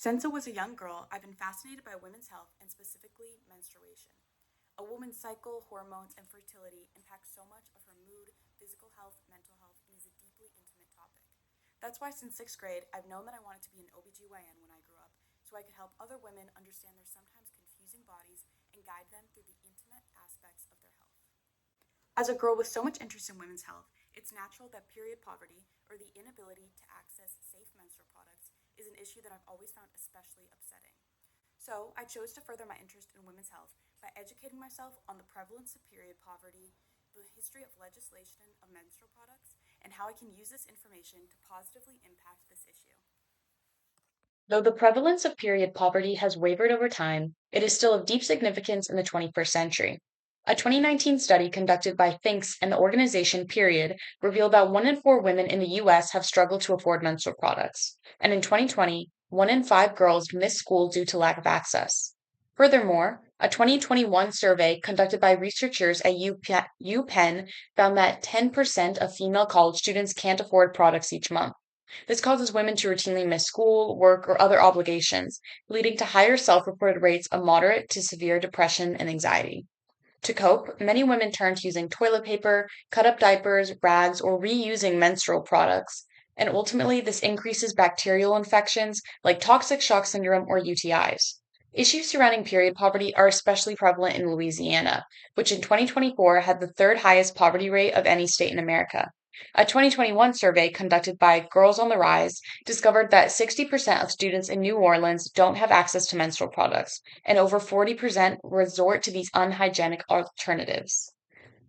Since I was a young girl, I've been fascinated by women's health and specifically menstruation. A woman's cycle, hormones, and fertility impact so much of her mood, physical health, mental health, and is a deeply intimate topic. That's why since sixth grade, I've known that I wanted to be an OBGYN when I grew up, so I could help other women understand their sometimes confusing bodies and guide them through the intimate aspects of their health. As a girl with so much interest in women's health, it's natural that period poverty, or the inability to access safe menstrual products, is an issue that I've always found especially upsetting. So, I chose to further my interest in women's health by educating myself on the prevalence of period poverty, the history of legislation of menstrual products, and how I can use this information to positively impact this issue. Though the prevalence of period poverty has wavered over time, it is still of deep significance in the 21st century. A 2019 study conducted by Finks and the organization Period revealed that 1 in 4 women in the US have struggled to afford menstrual products, and in 2020, 1 in 5 girls missed school due to lack of access. Furthermore, a 2021 survey conducted by researchers at UPenn found that 10% of female college students can't afford products each month. This causes women to routinely miss school, work, or other obligations, leading to higher self reported rates of moderate to severe depression and anxiety. To cope, many women turn to using toilet paper, cut up diapers, rags, or reusing menstrual products, and ultimately this increases bacterial infections like toxic shock syndrome or UTIs. Issues surrounding period poverty are especially prevalent in Louisiana, which in 2024 had the third highest poverty rate of any state in America. A 2021 survey conducted by Girls on the Rise discovered that 60% of students in New Orleans don't have access to menstrual products, and over 40% resort to these unhygienic alternatives.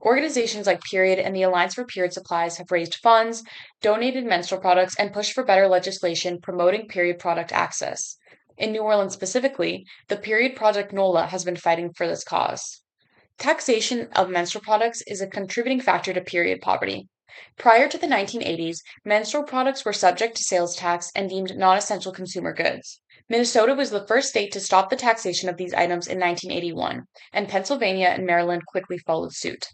Organizations like Period and the Alliance for Period Supplies have raised funds, donated menstrual products, and pushed for better legislation promoting period product access. In New Orleans specifically, the Period Project NOLA has been fighting for this cause. Taxation of menstrual products is a contributing factor to period poverty. Prior to the 1980s, menstrual products were subject to sales tax and deemed non essential consumer goods. Minnesota was the first state to stop the taxation of these items in 1981, and Pennsylvania and Maryland quickly followed suit.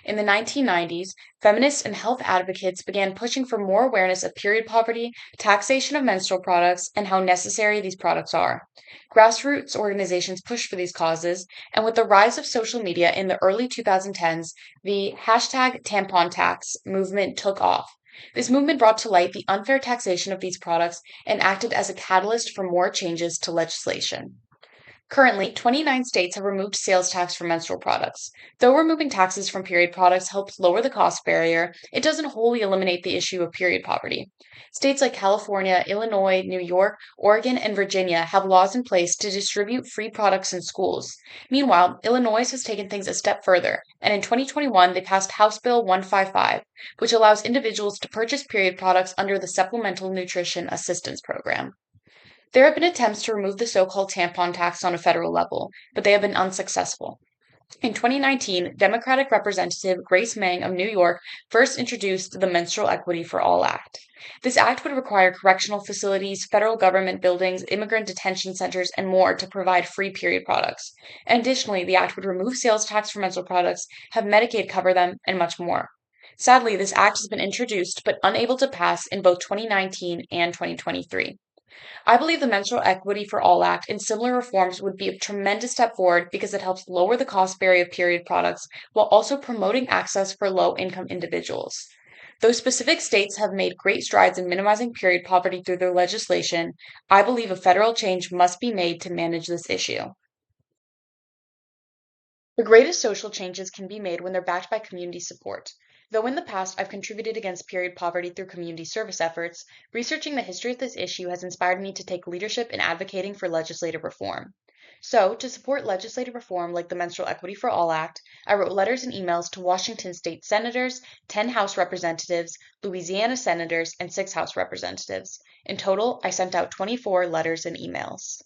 In the 1990s, feminists and health advocates began pushing for more awareness of period poverty, taxation of menstrual products, and how necessary these products are. Grassroots organizations pushed for these causes, and with the rise of social media in the early 2010s, the hashtag tampon tax movement took off. This movement brought to light the unfair taxation of these products and acted as a catalyst for more changes to legislation. Currently, 29 states have removed sales tax for menstrual products. Though removing taxes from period products helps lower the cost barrier, it doesn't wholly eliminate the issue of period poverty. States like California, Illinois, New York, Oregon, and Virginia have laws in place to distribute free products in schools. Meanwhile, Illinois has taken things a step further, and in 2021 they passed House Bill 155, which allows individuals to purchase period products under the Supplemental Nutrition Assistance Program. There have been attempts to remove the so-called tampon tax on a federal level, but they have been unsuccessful. In 2019, Democratic Representative Grace Meng of New York first introduced the Menstrual Equity for All Act. This act would require correctional facilities, federal government buildings, immigrant detention centers, and more to provide free period products. And additionally, the act would remove sales tax for menstrual products, have Medicaid cover them, and much more. Sadly, this act has been introduced but unable to pass in both 2019 and 2023. I believe the Menstrual Equity for All Act and similar reforms would be a tremendous step forward because it helps lower the cost barrier of period products while also promoting access for low income individuals. Though specific states have made great strides in minimizing period poverty through their legislation, I believe a federal change must be made to manage this issue. The greatest social changes can be made when they're backed by community support. Though in the past I've contributed against period poverty through community service efforts, researching the history of this issue has inspired me to take leadership in advocating for legislative reform. So, to support legislative reform like the Menstrual Equity for All Act, I wrote letters and emails to Washington state senators, 10 House representatives, Louisiana senators, and 6 House representatives. In total, I sent out 24 letters and emails.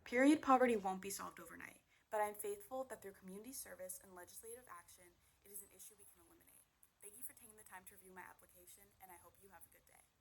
Period poverty won't be solved overnight, but I am faithful that through community service and legislative action, it is an issue we can eliminate. Thank you for taking the time to review my application, and I hope you have a good day.